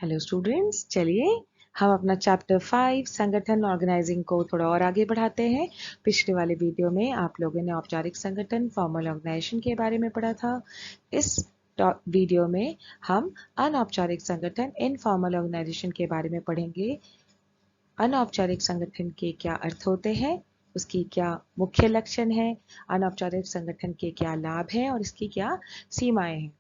Hello students, चलिए हम अपना चैप्टर 5 संगठन ऑर्गेनाइजिंग को थोड़ा और आगे बढ़ाते हैं। पिछले वाले वीडियो में आप लोगों ने औपचारिक संगठन फॉर्मल ऑर्गेनाइजेशन के बारे में पढ़ा था। इस वीडियो में हम अनौपचारिक संगठन इनफॉर्मल ऑर्गेनाइजेशन के बारे में पढ़ेंगे। अनौपचारिक संगठन के क्या अर्थ होते हैं, उसकी क्या मुख्य लक्षण है, अनौपचारिक संगठन के क्या लाभ हैं और इसकी क्या सीमाएं हैं।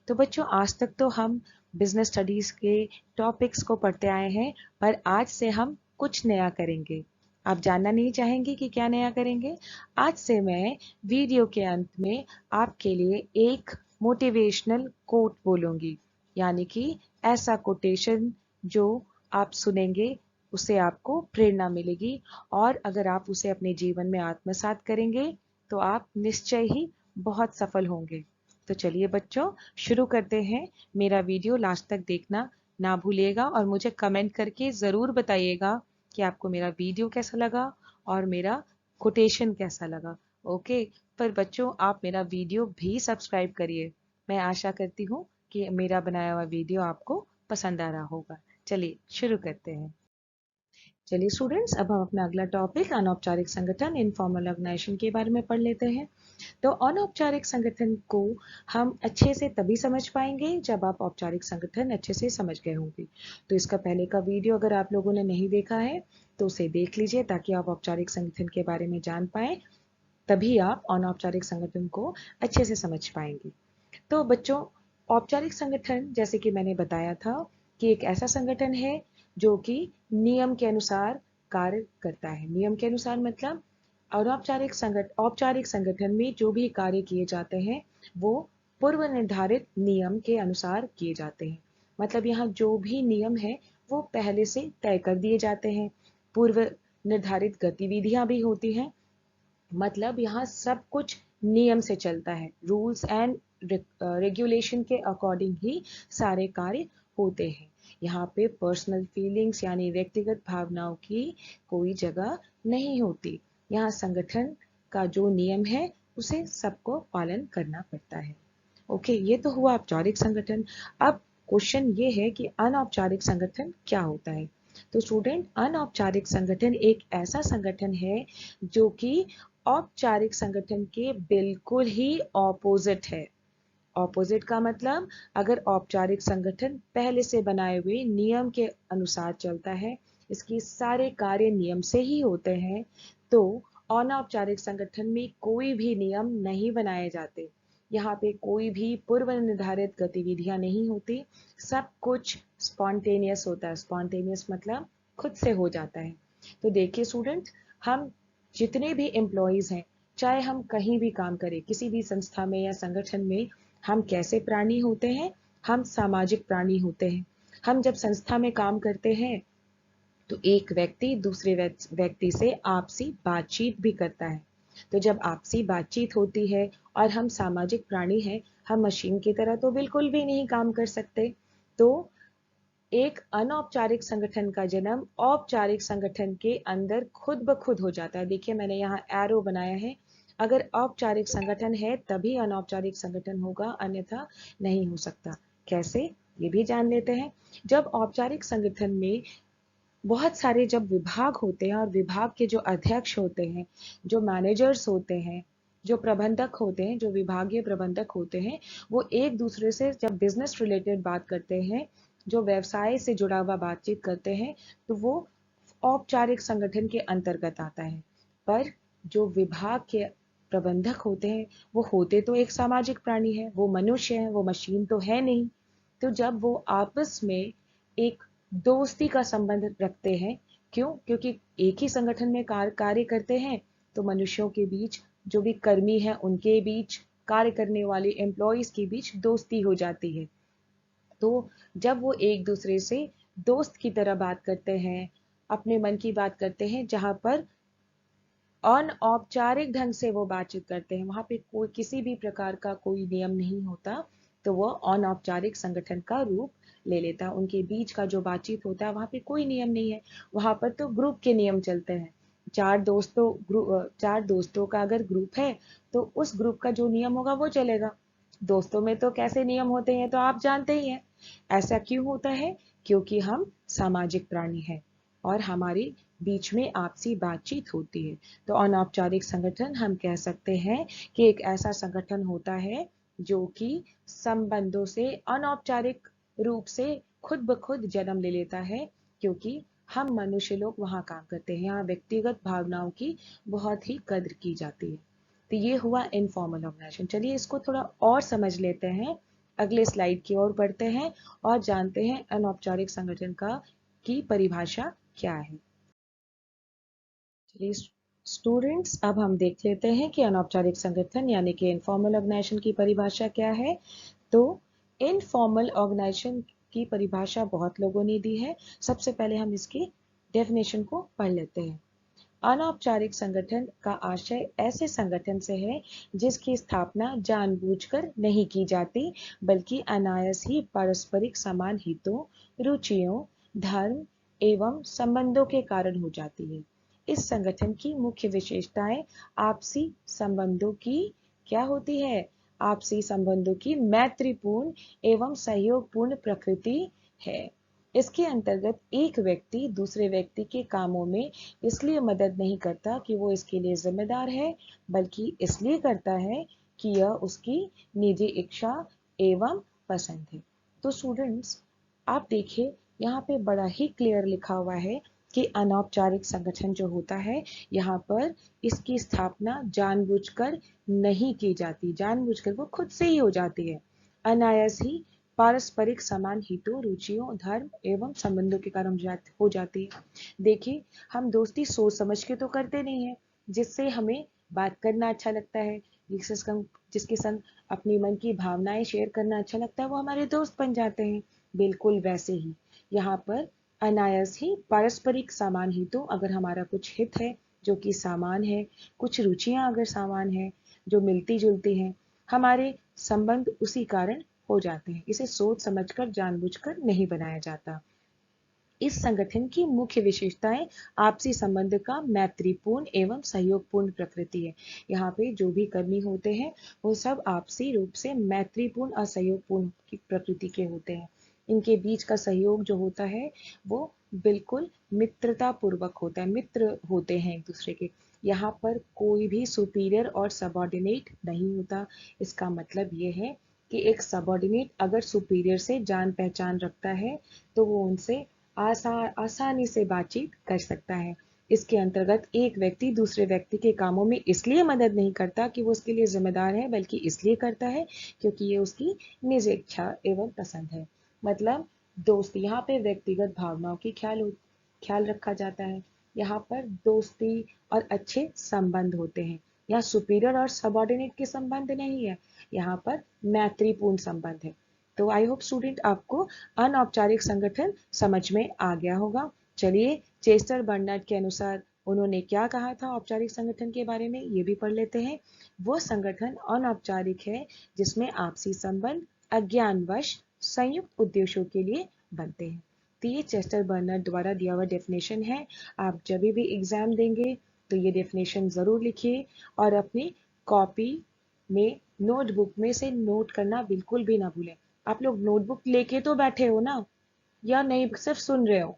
तो बच्चों, आज तक तो हम बिजनेस स्टडीज के टॉपिक्स को पढ़ते आए हैं, पर आज से हम कुछ नया करेंगे। आप जानना नहीं चाहेंगे कि क्या नया करेंगे? आज से मैं वीडियो के अंत में आपके लिए एक मोटिवेशनल कोट बोलूंगी, यानी कि ऐसा कोटेशन जो आप सुनेंगे उससे आपको प्रेरणा मिलेगी, और अगर आप उसे अपने जीवन में आत्मसात करेंगे तो आप निश्चय ही बहुत सफल होंगे। तो चलिए बच्चों, शुरू करते हैं। मेरा वीडियो लास्ट तक देखना ना भूलिएगा और मुझे कमेंट करके ज़रूर बताइएगा कि आपको मेरा वीडियो कैसा लगा और मेरा कोटेशन कैसा लगा। ओके, पर बच्चों आप मेरा वीडियो भी सब्सक्राइब करिए। मैं आशा करती हूँ कि मेरा बनाया हुआ वीडियो आपको पसंद आ रहा होगा। चलिए शुरू करते हैं। चलिए स्टूडेंट्स, अब हम अपना अगला टॉपिक अनौपचारिक संगठन इनफॉर्मल ऑर्गेनाइजेशन के बारे में पढ़ लेते हैं। तो अनौपचारिक संगठन को हम अच्छे से तभी समझ पाएंगे जब आप औपचारिक संगठन अच्छे से समझ गए होंगे। तो इसका पहले का वीडियो अगर आप लोगों ने नहीं देखा है तो उसे देख लीजिए, ताकि आप औपचारिक संगठन के बारे में जान पाए। तभी आप अनौपचारिक संगठन को अच्छे से समझ पाएंगे। तो बच्चों, औपचारिक संगठन जैसे कि मैंने बताया था कि एक ऐसा संगठन है जो कि नियम के अनुसार कार्य करता है। नियम के अनुसार मतलब औपचारिक संगठन में जो भी कार्य किए जाते हैं वो पूर्व निर्धारित नियम के अनुसार किए जाते हैं। मतलब यहाँ जो भी नियम है वो पहले से तय कर दिए जाते हैं। पूर्व निर्धारित गतिविधियां भी होती हैं। मतलब यहाँ सब कुछ नियम से चलता है। रूल्स एंड रेगुलेशन के अकॉर्डिंग ही सारे कार्य होते हैं। यहाँ पे पर्सनल फीलिंग्स यानी व्यक्तिगत भावनाओं की कोई जगह नहीं होती। यहाँ संगठन का जो नियम है उसे सबको पालन करना पड़ता है। ओके, ये तो हुआ औपचारिक संगठन। अब क्वेश्चन ये है कि अनौपचारिक संगठन क्या होता है। तो स्टूडेंट, अनौपचारिक संगठन एक ऐसा संगठन है जो कि औपचारिक संगठन के बिल्कुल ही ऑपोजिट है। ऑपोजिट का मतलब, अगर औपचारिक संगठन पहले से बनाए हुए नियम के अनुसार चलता है, इसके सारे कार्य नियम से ही होते हैं, तो अनौपचारिक संगठन में कोई भी नियम नहीं बनाए जाते। यहाँ पे कोई भी पूर्व निर्धारित गतिविधियां नहीं होती। सब कुछ स्पॉन्टेनियस होता है। स्पॉन्टेनियस मतलब खुद से हो जाता है। तो देखिए स्टूडेंट, हम जितने भी एम्प्लॉयज हैं, चाहे हम कहीं भी काम करें, किसी भी संस्था में या संगठन में, हम कैसे प्राणी होते हैं? हम सामाजिक प्राणी होते हैं। हम जब संस्था में काम करते हैं तो एक व्यक्ति दूसरे व्यक्ति से आपसी बातचीत भी करता है। तो जब आपसी बातचीत होती है और हम सामाजिक प्राणी हैं, हम मशीन की तरह तो बिल्कुल भी नहीं काम कर सकते। तो एक अनौपचारिक संगठन का जन्म औपचारिक संगठन के अंदर खुद ब खुद हो जाता है। देखिए मैंने यहाँ एरो बनाया है। अगर औपचारिक संगठन है तभी अनौपचारिक संगठन होगा, अन्यथा नहीं हो सकता। कैसे, ये भी जान लेते हैं। जब औपचारिक संगठन में बहुत सारे जब विभाग होते हैं और विभाग के जो अध्यक्ष होते हैं, जो मैनेजर्स होते हैं, जो प्रबंधक होते हैं, जो विभागीय प्रबंधक होते हैं, वो एक दूसरे से जब बिजनेस रिलेटेड बात करते हैं, जो व्यवसाय से जुड़ा हुआ बातचीत करते हैं, तो वो औपचारिक संगठन के अंतर्गत आता है। पर जो विभाग के प्रबंधक होते हैं वो होते तो एक सामाजिक प्राणी है, वो मनुष्य है, वो मशीन तो है नहीं। तो जब वो आपस में एक दोस्ती का संबंध रखते हैं, क्यों? क्योंकि एक ही संगठन में कार्य करते हैं, तो मनुष्यों के बीच, जो भी कर्मी हैं उनके बीच, कार्य करने वाले एम्प्लॉयज के बीच दोस्ती हो जाती है। तो जब वो एक दूसरे से दोस्त की तरह बात करते हैं, अपने मन की बात करते हैं, जहां पर अनौपचारिक ढंग से वो बातचीत करते हैं, वहां पे कोई किसी भी प्रकार का कोई नियम नहीं होता, तो वो अनौपचारिक संगठन का रूप ले लेता है। उनके बीच का जो बातचीत होता है वहां पे कोई नियम नहीं है। वहां पर तो ग्रुप के नियम चलते हैं। चार दोस्तों का अगर ग्रुप है तो उस ग्रुप का जो नियम होगा वो चलेगा। दोस्तों में तो कैसे नियम होते हैं तो आप जानते ही हैं। ऐसा क्यों होता है क्योंकि हम सामाजिक प्राणी हैं और हमारे बीच में आपसी बातचीत होती है। तो अनौपचारिक संगठन हम कह सकते हैं कि एक ऐसा संगठन होता है जो कि संबंधों से अनौपचारिक रूप से खुद ब खुद जन्म ले लेता है, क्योंकि हम मनुष्य लोग वहाँ काम करते हैं, यहाँ व्यक्तिगत भावनाओं की बहुत ही कद्र की जाती है। तो ये हुआ इनफॉर्मल ऑर्गेनाइजेशन। चलिए इसको थोड़ा और समझ लेते हैं, अगले स्लाइड की ओर बढ़ते हैं और जानते हैं अनौपचारिक संगठन का की परिभाषा क्या है। चलिए स्टूडेंट्स, अब हम देख लेते हैं कि अनौपचारिक संगठन यानी कि इनफॉर्मल ऑर्गेनाइजेशन की परिभाषा क्या है। तो इनफॉर्मल ऑर्गेनाइजेशन की परिभाषा बहुत लोगों ने दी है। सबसे पहले हम इसकी डेफिनेशन को पढ़ लेते हैं। अनौपचारिक संगठन का आशय ऐसे संगठन से है जिसकी स्थापना जानबूझकर नहीं की जाती, बल्कि अनायास ही पारस्परिक समान हितों, रुचियों, धर्म एवं संबंधों के कारण हो जाती है। इस संगठन की मुख्य विशेषताएं आपसी संबंधों की क्या होती है? आपसी संबंधों की मैत्रीपूर्ण एवं सहयोगपूर्ण प्रकृति है। इसके अंतर्गत एक व्यक्ति दूसरे व्यक्ति के कामों में इसलिए मदद नहीं करता कि वो इसके लिए जिम्मेदार है, बल्कि इसलिए करता है कि यह उसकी निजी इच्छा एवं पसंद है। तो स्टूडेंट्स, आप देखिए यहाँ पे बड़ा ही क्लियर लिखा हुआ है कि अनौपचारिक संगठन जो होता है, यहाँ पर इसकी स्थापना जानबूझकर नहीं की जाती, जानबूझकर वो खुद से ही हो जाती है। अनायास ही पारस्परिक समान हितों, रुचियों, धर्म एवं संबंधों के कारण हो जाती है। देखिए, हम दोस्ती सोच समझ के तो करते नहीं है, जिससे हमें बात करना अच्छा लगता है, जिसके संग अपनी मन की भावनाएं शेयर करना अच्छा लगता है, वो हमारे दोस्त बन जाते हैं। बिल्कुल वैसे ही यहाँ पर अनायास ही पारस्परिक समान हितों, अगर हमारा कुछ हित है जो कि समान है, कुछ रुचियां अगर समान है जो मिलती जुलती हैं, हमारे संबंध उसी कारण हो जाते हैं। इसे सोच समझकर जानबूझकर नहीं बनाया जाता। इस संगठन की मुख्य विशेषताएं आपसी संबंध का मैत्रीपूर्ण एवं सहयोगपूर्ण प्रकृति है। यहाँ पे जो भी कर्मी होते हैं वो सब आपसी रूप से मैत्रीपूर्ण और सहयोगपूर्ण की प्रकृति के होते हैं। इनके बीच का सहयोग जो होता है वो बिल्कुल मित्रता पूर्वक होता है, मित्र होते हैं एक दूसरे के। यहाँ पर कोई भी सुपीरियर और सबॉर्डिनेट नहीं होता। इसका मतलब ये है कि एक सबॉर्डिनेट अगर सुपीरियर से जान पहचान रखता है तो वो उनसे आसानी से बातचीत कर सकता है। इसके अंतर्गत एक व्यक्ति दूसरे व्यक्ति के कामों में इसलिए मदद नहीं करता कि वो उसके लिए जिम्मेदार है, बल्कि इसलिए करता है क्योंकि ये उसकी निजी इच्छा एवं पसंद है। मतलब दोस्ती, यहाँ पे व्यक्तिगत भावनाओं की ख्याल रखा जाता है। यहाँ पर दोस्ती और अच्छे संबंध होते हैं। यहाँ सुपीरियर और सबॉर्डिनेट के संबंध नहीं है, यहाँ पर मैत्रीपूर्ण संबंध है। तो आई होप स्टूडेंट आपको अनौपचारिक संगठन समझ में आ गया होगा। चलिए चेस्टर बर्नर्ड के अनुसार उन्होंने क्या कहा था औपचारिक संगठन के बारे में, ये भी पढ़ लेते हैं। वो संगठन अनौपचारिक है जिसमें आपसी संबंध अज्ञानवश संयुक्त उद्देश्यों के लिए बनते हैं। तो ये चेस्टर बर्नर्ड द्वारा दिया हुआ डेफिनेशन है। आप जब भी एग्जाम देंगे तो ये डेफिनेशन जरूर लिखिए और अपनी कॉपी में नोटबुक में से नोट करना बिल्कुल भी ना भूलें। आप लोग नोटबुक लेके तो बैठे हो ना, या नहीं सिर्फ सुन रहे हो?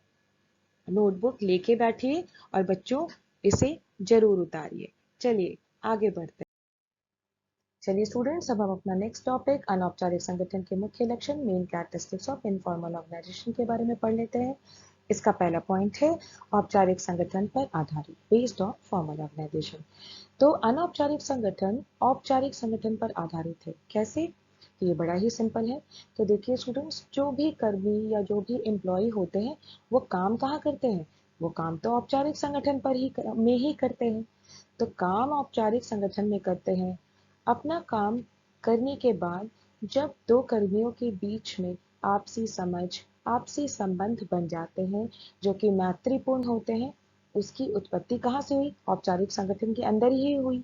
नोटबुक लेके बैठिए और बच्चों इसे जरूर उतारिए। चलिए आगे बढ़ते हैं। चलिए स्टूडेंट्स, अब हम अपना नेक्स्ट टॉपिक अनौपचारिक संगठन के मुख्य लक्षण, main characteristics of informal organisation के बारे में पढ़ लेते हैं। इसका पहला पॉइंट है औपचारिक संगठन पर आधारित, बेस्ड ऑन फॉर्मल ऑर्गेनाइजेशन। तो अनौपचारिक संगठन औपचारिक संगठन पर आधारित है। कैसे? तो ये बड़ा ही सिंपल है। तो देखिए स्टूडेंट्स, जो भी कर्मी या जो भी एम्प्लॉय होते हैं वो काम कहाँ करते हैं? वो काम तो औपचारिक संगठन पर ही करते हैं। तो काम औपचारिक संगठन में करते हैं। अपना काम करने के बाद जब दो कर्मियों के बीच में आपसी समझ, आपसी संबंध बन जाते हैं जो कि मैत्रीपूर्ण होते हैं, उसकी उत्पत्ति कहाँ से हुई? औपचारिक संगठन के अंदर ही हुई।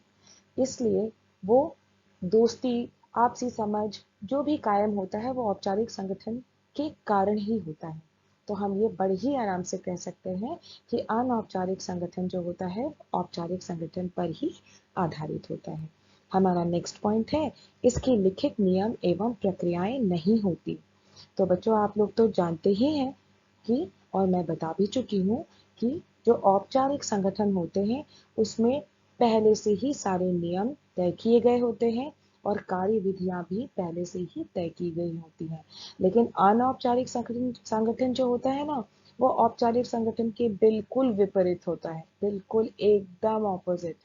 इसलिए वो दोस्ती, आपसी समझ जो भी कायम होता है वो औपचारिक संगठन के कारण ही होता है। तो हम ये बड़े ही आराम से कह सकते हैं कि अनौपचारिक संगठन जो होता है औपचारिक संगठन पर ही आधारित होता है। हमारा नेक्स्ट पॉइंट है, इसकी लिखित नियम एवं प्रक्रियाएं नहीं होती। तो बच्चों आप लोग तो जानते ही हैं कि, और मैं बता भी चुकी हूँ कि जो औपचारिक संगठन होते हैं उसमें पहले से ही सारे नियम तय किए गए होते हैं और कार्यविधियां भी पहले से ही तय की गई होती हैं। लेकिन अनौपचारिक संगठन संगठन जो होता है ना, वो औपचारिक संगठन के बिल्कुल विपरीत होता है, बिल्कुल एकदम ऑपोजिट।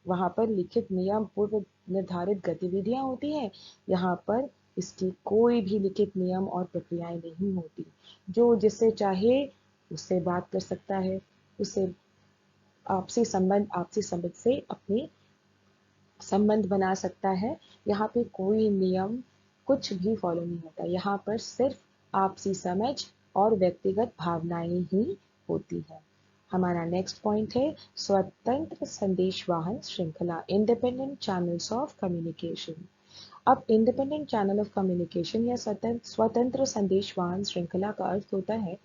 वहां पर लिखित नियम, पूर्व निर्धारित गतिविधियां होती हैं। यहाँ पर इसकी कोई भी लिखित नियम और प्रक्रियाएं नहीं होती। जो जिससे चाहे उससे बात कर सकता है, उससे आपसी संबंध से अपनी संबंध बना सकता है। यहाँ पे कोई नियम कुछ भी फॉलो नहीं होता। यहाँ पर सिर्फ आपसी समझ और व्यक्तिगत भावनाएं ही होती है। हमारा नेक्स्ट पॉइंट है स्वतंत्र संदेशवाहन श्रृंखला, इंडिपेंडेंट चैनल्स ऑफ कम्युनिकेशन। अब इंडिपेंडेंट चैनल ऑफ कम्युनिकेशन या स्वतंत्र संदेशवाहन श्रृंखला का अर्थ होता है,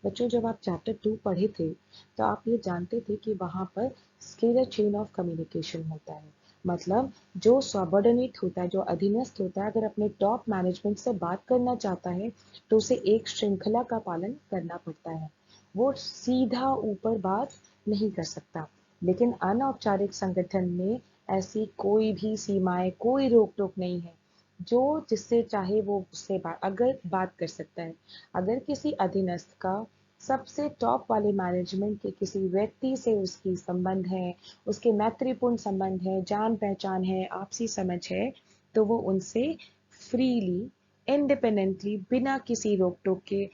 बच्चों जब आप चैप्टर 2 पढ़े थे तो आप ये जानते थे कि वहां पर स्केलर चेन ऑफ कम्युनिकेशन होता है। मतलब जो सबऑर्डिनेट होता है, जो अधीनस्थ होता है, अगर अपने टॉप मैनेजमेंट से बात करना चाहता है तो उसे एक श्रृंखला का पालन करना पड़ता है। वो सीधा ऊपर बात नहीं कर सकता। लेकिन अनौपचारिक संगठन में ऐसी कोई भी सीमाएं, कोई रोक टोक नहीं है। जो जिससे चाहे वो उससे अगर बात कर सकता है। अगर किसी अधीनस्थ का सबसे टॉप वाले मैनेजमेंट के किसी व्यक्ति से उसकी संबंध है, उसके मैत्रीपूर्ण संबंध है, जान पहचान है, आपसी समझ है, तो वो उनसे फ्रीली, इंडिपेंडेंटली, बिना किसी रोक टोक के,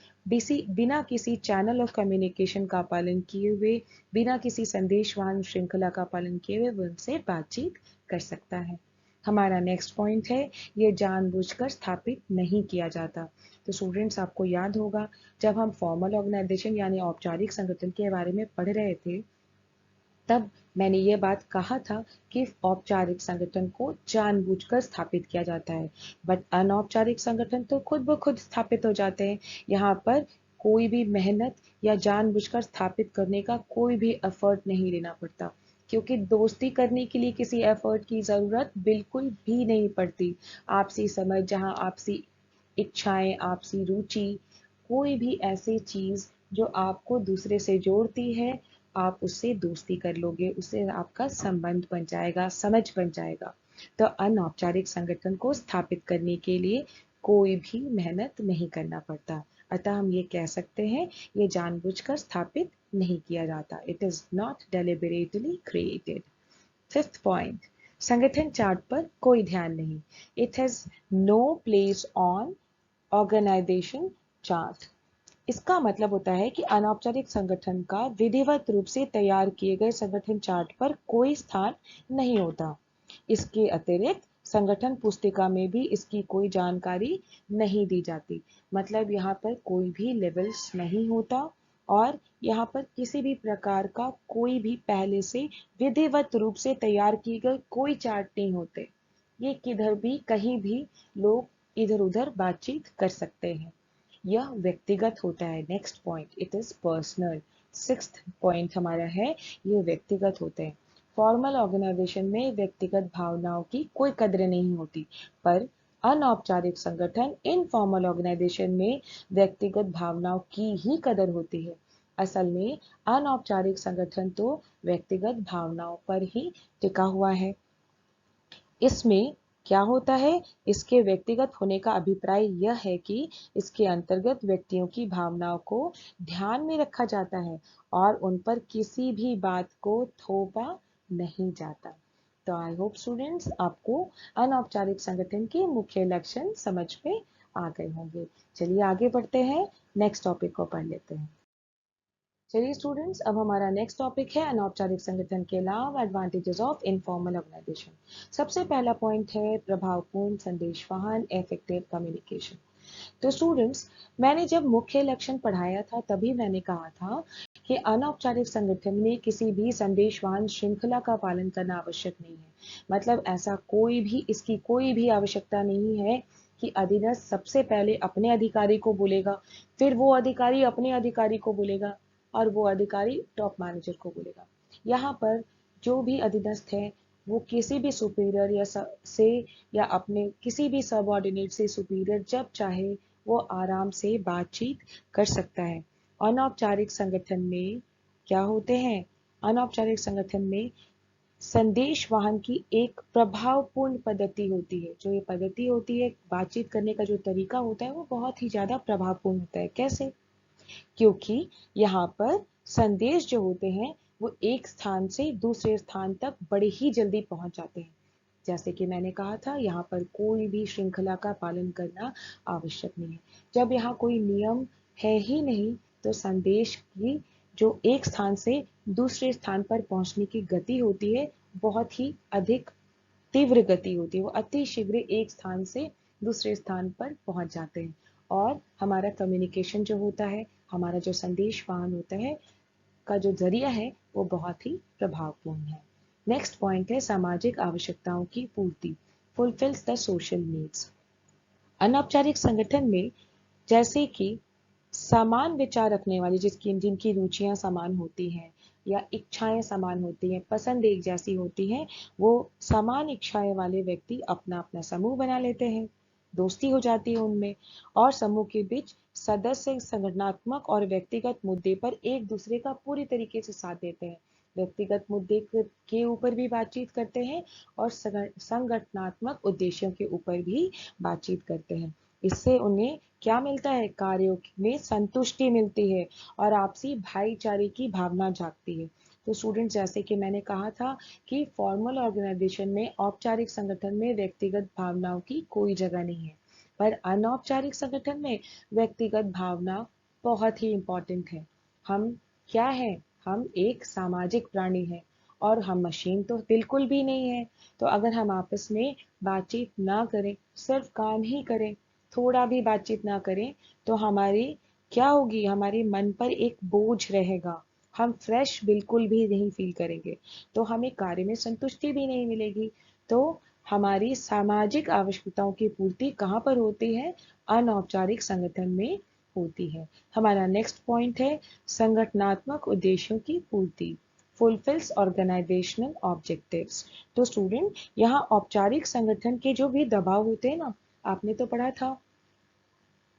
बिना किसी चैनल ऑफ कम्युनिकेशन का पालन किए हुए, बिना किसी संदेशवाहन श्रृंखला का पालन किए हुए वो उनसे बातचीत कर सकता है। हमारा नेक्स्ट पॉइंट है ये जानबूझकर स्थापित नहीं किया जाता। तो स्टूडेंट्स आपको याद होगा जब हम फॉर्मल ऑर्गेनाइजेशन यानी औपचारिक संगठन के बारे में पढ़ रहे थे, तब मैंने ये बात कहा था कि औपचारिक संगठन को जानबूझकर स्थापित किया जाता है, बट अनौपचारिक संगठन तो खुद ब खुद स्थापित हो जाते हैं। यहाँ पर कोई भी मेहनत या जानबूझकर स्थापित करने का कोई भी एफर्ट नहीं लेना पड़ता, क्योंकि दोस्ती करने के लिए किसी एफर्ट की जरूरत बिल्कुल भी नहीं पड़ती। आपसी समझ, जहाँ आपसी इच्छाएं, आपसी रुचि, कोई भी ऐसी चीज जो आपको दूसरे से जोड़ती है, आप उससे दोस्ती कर लोगे, उससे आपका संबंध बन जाएगा, समझ बन जाएगा। तो अनौपचारिक संगठन को स्थापित करने के लिए कोई भी मेहनत नहीं करना पड़ता। अतः हम ये कह सकते हैं ये जानबूझकर स्थापित नहीं किया जाता। It is not deliberately created. Fifth point, संगठन चार्ट पर कोई ध्यान नहीं। It has no place on organisation chart. इसका मतलब होता है कि अनौपचारिक संगठन का विधिवत रूप से तैयार किए गए संगठन चार्ट पर कोई स्थान नहीं होता। इसके अतिरिक्त संगठन पुस्तिका में भी इसकी कोई जानकारी नहीं दी जाती। मतलब यहाँ पर कोई भी लेवल्स नहीं होता और यहाँ पर किसी भी प्रकार का कोई भी पहले से विधिवत रूप से तैयार किए गए कोई चार्ट नहीं होते। ये किधर भी कहीं भी लोग इधर उधर बातचीत कर सकते हैं। यह व्यक्तिगत होता है। Next point, it is personal. Sixth point हमारा है ये व्यक्तिगत होते हैं। फॉर्मल ऑर्गेनाइजेशन में व्यक्तिगत भावनाओं की कोई कद्र नहीं होती, पर अनौपचारिक संगठन इनफॉर्मल ऑर्गेनाइजेशन में व्यक्तिगत भावनाओं की ही कदर होती है। असल में अनौपचारिक संगठन तो व्यक्तिगत भावनाओं पर ही टिका हुआ है। इसमें क्या होता है, इसके व्यक्तिगत होने का अभिप्राय यह है कि इसके अंतर्गत व्यक्तियों की भावनाओं को ध्यान में रखा जाता है और उन पर किसी भी बात को थोपा नहीं जाता। तो आई होप स्टूडेंट्स आपको अनौपचारिक संगठन के मुख्य लक्षण समझ में आ गए होंगे। चलिए आगे बढ़ते हैं, नेक्स्ट टॉपिक को पढ़ लेते हैं। चलिए स्टूडेंट्स, अब हमारा नेक्स्ट टॉपिक है अनौपचारिक संगठन के लाभ, एडवांटेजेस ऑफ इनफॉर्मल ऑर्गेनाइजेशन। सबसे पहला पॉइंट है प्रभावपूर्ण संदेशवाहन, इफेक्टिव कम्युनिकेशन। तो स्टूडेंट्स, मैंने जब मुख्य लक्षण पढ़ाया था तभी मैंने कहा था कि अनौपचारिक संगठन में किसी भी संदेशवाहन श्रृंखला का पालन करना आवश्यक नहीं है। मतलब ऐसा कोई भी, इसकी कोई भी आवश्यकता नहीं है कि अधीनस्थ सबसे पहले अपने अधिकारी को बोलेगा, फिर वो अधिकारी अपने अधिकारी को बोलेगा और वो अधिकारी टॉप मैनेजर को बोलेगा। यहाँ पर जो भी अधीनस्थ है वो किसी भी सुपीरियर से या अपने किसी भी सबऑर्डिनेट से सुपीरियर जब चाहे वो आराम से बातचीत कर सकता है। अनौपचारिक संगठन में क्या होते हैं? अनौपचारिक संगठन में संदेश वाहन की एक प्रभावपूर्ण पद्धति होती है। जो ये पद्धति होती है, बातचीत करने का जो तरीका होता है, वो बहुत ही ज्यादा प्रभावपूर्ण होता है। कैसे? क्योंकि यहाँ पर संदेश जो होते हैं वो एक स्थान से दूसरे स्थान तक बड़े ही जल्दी पहुंच जाते हैं। जैसे कि मैंने कहा था, यहाँ पर कोई भी श्रृंखला का पालन करना आवश्यक नहीं है। जब यहाँ कोई नियम है ही नहीं, तो संदेश की जो एक स्थान से दूसरे स्थान पर पहुंचने की गति होती है, बहुत ही अधिक तीव्र गति होती है। वो अति शीघ्र एक स्थान से दूसरे स्थान पर पहुंच जाते हैं। और हमारा कम्युनिकेशन जो होता है, हमारा जो संदेश वाहन होता है का जो जरिया है, वो बहुत ही प्रभावपूर्ण है। नेक्स्ट पॉइंट है सामाजिक आवश्यकताओं की पूर्ति, फुलफिल्स द सोशल नीड्स। अनौपचारिक संगठन में जैसे कि समान विचार रखने वाली, जिनकी रुचियां समान होती हैं या इच्छाएं समान होती हैं, पसंद एक जैसी होती हैं, वो समान इच्छाएं वाले व्यक्ति अपना अपना समूह बना लेते हैं, दोस्ती हो जाती है उनमें, और समूह के बीच सदस्य संगठनात्मक और व्यक्तिगत मुद्दे पर एक दूसरे का पूरी तरीके से साथ देते हैं। व्यक्तिगत मुद्दे के ऊपर भी बातचीत करते हैं और संगठनात्मक उद्देश्यों के ऊपर भी बातचीत करते हैं। इससे उन्हें क्या मिलता है? कार्यों में संतुष्टि मिलती है और आपसी भाईचारे की भावना जागती है। तो स्टूडेंट्स, जैसे कि मैंने कहा था कि फॉर्मल ऑर्गेनाइजेशन में, औपचारिक संगठन में व्यक्तिगत भावनाओं की कोई जगह नहीं है, पर अनौपचारिक संगठन में व्यक्तिगत भावना बहुत ही इंपॉर्टेंट है। हम क्या है? हम एक सामाजिक प्राणी हैं और हम मशीन तो बिल्कुल भी नहीं है। तो अगर हम आपस में बातचीत ना करें, सिर्फ काम ही करें, थोड़ा भी बातचीत ना करें, तो हमारी क्या होगी? हमारे मन पर एक बोझ रहेगा। हम फ्रेश बिल्कुल भी नहीं फील करेंगे, तो हमें कार्य में संतुष्टि भी नहीं मिलेगी। तो हमारी सामाजिक आवश्यकताओं की पूर्ति कहाँ पर होती है? अनौपचारिक संगठन में होती है। हमारा नेक्स्ट पॉइंट है संगठनात्मक उद्देश्यों की पूर्ति, फुलफिल्स ऑर्गेनाइजेशनल ऑब्जेक्टिव्स। तो स्टूडेंट, यहाँ औपचारिक संगठन के जो भी दबाव होते हैं ना, आपने तो पढ़ा था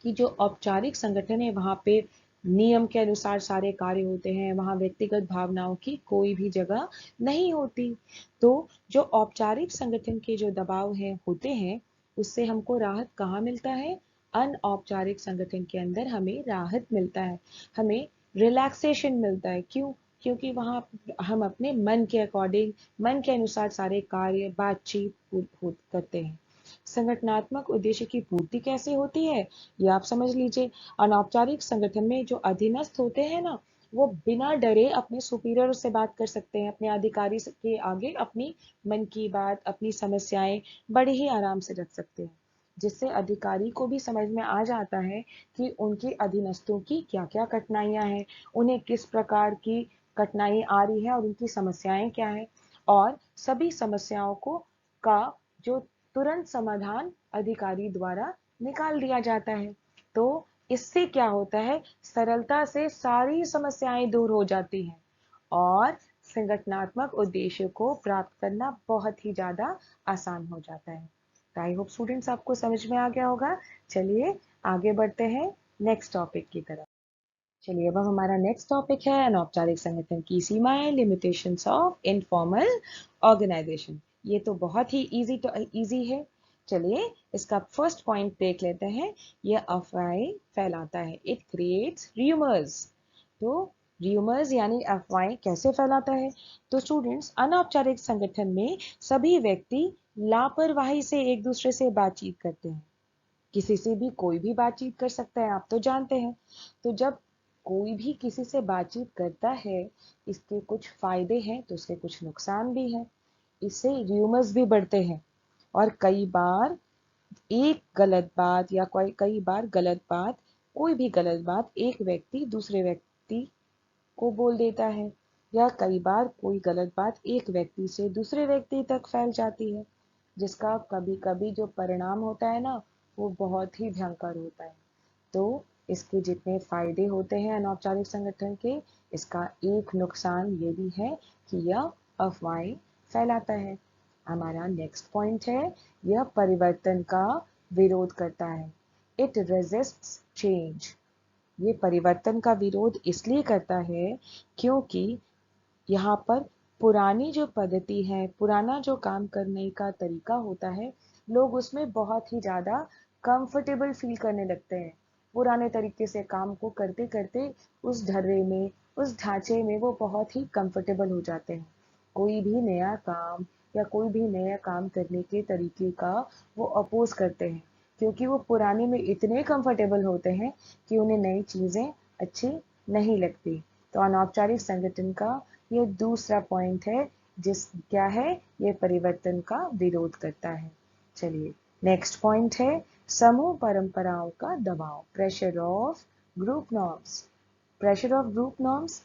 कि जो औपचारिक संगठन है वहां पे नियम के अनुसार सारे कार्य होते हैं, वहां व्यक्तिगत भावनाओं की कोई भी जगह नहीं होती। तो जो औपचारिक संगठन के जो दबाव है होते हैं, उससे हमको राहत कहाँ मिलता है? अनौपचारिक संगठन के अंदर हमें राहत मिलता है, हमें रिलैक्सेशन मिलता है। क्यों? क्योंकि वहां हम अपने मन के अकॉर्डिंग, मन के अनुसार सारे कार्य, बातचीत करते हैं। संगठनात्मक उद्देश्य की पूर्ति कैसे होती है, ये आप समझ लीजिए। अनौपचारिक संगठन में जो अधीनस्थ होते हैं ना, वो बिना डरे अपने सुपीरियर से बात कर सकते हैं, अपने अधिकारी के आगे अपनी मन की बात, अपनी समस्याएं बड़े ही आराम से रख सकते हैं, जिससे अधिकारी को भी समझ में आ जाता है कि उनके अधीनस्थों की क्या क्या कठिनाइयां हैं, उन्हें किस प्रकार की कठिनाई आ रही है और उनकी समस्याएं क्या है, और सभी समस्याओं को का जो तुरंत समाधान अधिकारी द्वारा निकाल दिया जाता है। तो इससे क्या होता है? सरलता से सारी समस्याएं दूर हो जाती हैं और संगठनात्मक उद्देश्य को प्राप्त करना बहुत ही ज्यादा आसान हो जाता है। आई होप स्टूडेंट्स आपको समझ में आ गया होगा। चलिए आगे बढ़ते हैं नेक्स्ट टॉपिक की तरफ। चलिए, अब हमारा नेक्स्ट टॉपिक है अनौपचारिक संगठन की सीमाएं, लिमिटेशंस ऑफ इनफॉर्मल ऑर्गेनाइजेशन। ये तो बहुत ही इजी है। चलिए इसका फर्स्ट पॉइंट देख लेते हैं। यह अफवाहें फैलाता है, इट क्रिएट्स र्यूमर्स। तो र्यूमर्स यानी अफवाहें कैसे फैलाता है? तो स्टूडेंट्स, अनौपचारिक संगठन में सभी व्यक्ति लापरवाही से एक दूसरे से बातचीत करते हैं। किसी से भी कोई भी बातचीत कर सकता है, आप तो जानते हैं। तो जब कोई भी किसी से बातचीत करता है, इसके कुछ फायदे हैं तो इसके कुछ नुकसान भी हैं। इससे र्यूमर्स भी बढ़ते हैं और कई बार एक गलत बात या कई बार गलत बात, कोई भी गलत बात एक व्यक्ति दूसरे व्यक्ति को बोल देता है, या कई बार कोई गलत बात एक व्यक्ति से दूसरे व्यक्ति तक फैल जाती है, जिसका कभी कभी जो परिणाम होता है ना, वो बहुत ही भयंकर होता है। तो इसके जितने फायदे होते हैं अनौपचारिक संगठन के, इसका एक नुकसान ये भी है कि यह अफवाहें फैलाता है। हमारा नेक्स्ट पॉइंट है, यह परिवर्तन का विरोध करता है, इट रेजिस्ट्स चेंज। ये परिवर्तन का विरोध इसलिए करता है क्योंकि यहाँ पर पुरानी जो पद्धति है, पुराना जो काम करने का तरीका होता है, लोग उसमें बहुत ही ज़्यादा कंफर्टेबल फील करने लगते हैं। पुराने तरीके से काम को करते करते उस ढर्रे में, उस ढांचे में वो बहुत ही कंफर्टेबल हो जाते हैं। कोई भी नया काम या कोई भी नया काम करने के तरीके का वो अपोज करते हैं, क्योंकि वो पुराने में इतने कंफर्टेबल होते हैं कि उन्हें नई चीज़ें अच्छी नहीं लगती। तो अनौपचारिक संगठन का ये दूसरा पॉइंट है, जिस क्या है, ये परिवर्तन का विरोध करता है। चलिए नेक्स्ट पॉइंट है समूह परंपराओं का दबाव, pressure of group norms. Pressure of group norms,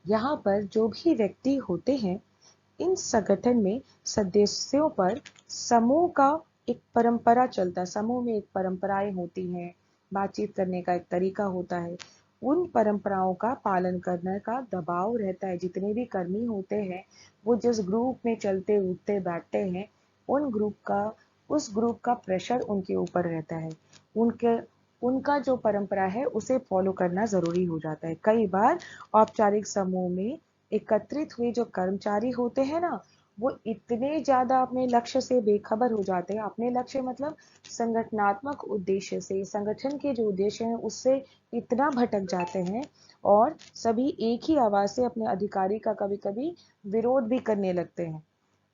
यहाँ पर जो भी व्यक्ति होते हैं, इन संगठन में सदस्यों पर समूह का एक परंपरा चलता है। समूह में एक परंपराएं होती हैं, बातचीत करने का एक तरीका होता है। उन परंपराओं का पालन करने का दबाव रहता है। जितने भी कर्मी होते हैं, वो जिस ग्रुप में चलते उठते बैठते हैं, उस ग्रुप का प्रेशर उनके ऊपर रहता है। उनके उनका जो परंपरा है उसे फॉलो करना जरूरी हो जाता है। कई बार औपचारिक समूह में एकत्रित हुए जो कर्मचारी होते हैं ना, वो इतने ज्यादा अपने लक्ष्य से बेखबर हो जाते हैं। अपने लक्ष्य मतलब संगठनात्मक उद्देश्य से, संगठन के जो उद्देश्य हैं उससे इतना भटक जाते हैं, और सभी एक ही आवाज से अपने अधिकारी का कभी कभी विरोध भी करने लगते हैं।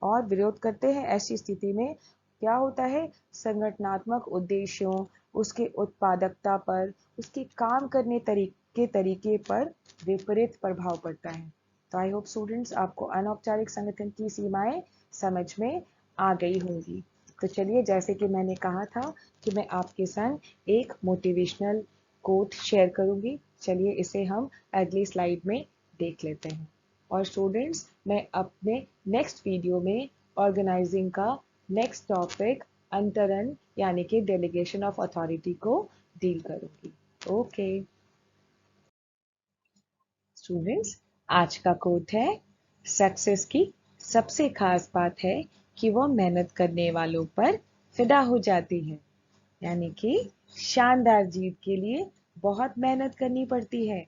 और विरोध करते हैं, ऐसी स्थिति में क्या होता है, संगठनात्मक उद्देश्यों, उसके उत्पादकता पर, उसके काम करने तरीके पर विपरीत प्रभाव पड़ता है। तो आई होप स्टूडेंट्स आपको अनौपचारिक संगठन की सीमाएं समझ में आ गई होंगी। तो चलिए, जैसे कि मैंने कहा था कि मैं आपके संग एक मोटिवेशनल कोट शेयर करूंगी। चलिए इसे हम अगली स्लाइड में देख लेते हैं। और स्टूडेंट्स, मैं अपने नेक्स्ट वीडियो में ऑर्गेनाइजिंग का नेक्स्ट टॉपिक अंतरण यानी कि डेलीगेशन ऑफ अथॉरिटी को डील करूंगी। ओके स्टूडेंट्स, आज का कोट है, सक्सेस की सबसे खास बात है कि वो मेहनत करने वालों पर फिदा हो जाती है। यानी कि शानदार जीत के लिए बहुत मेहनत करनी पड़ती है।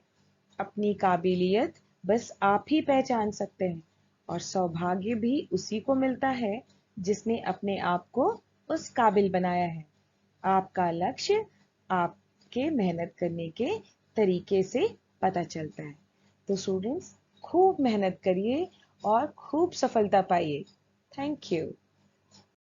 अपनी काबिलियत बस आप ही पहचान सकते हैं, और सौभाग्य भी उसी को मिलता है जिसने अपने आप को उस काबिल बनाया है। आपका लक्ष्य आपके मेहनत करने के तरीके से पता चलता है। तो स्टूडेंट्स, खूब मेहनत करिए और खूब सफलता पाइए। Thank you.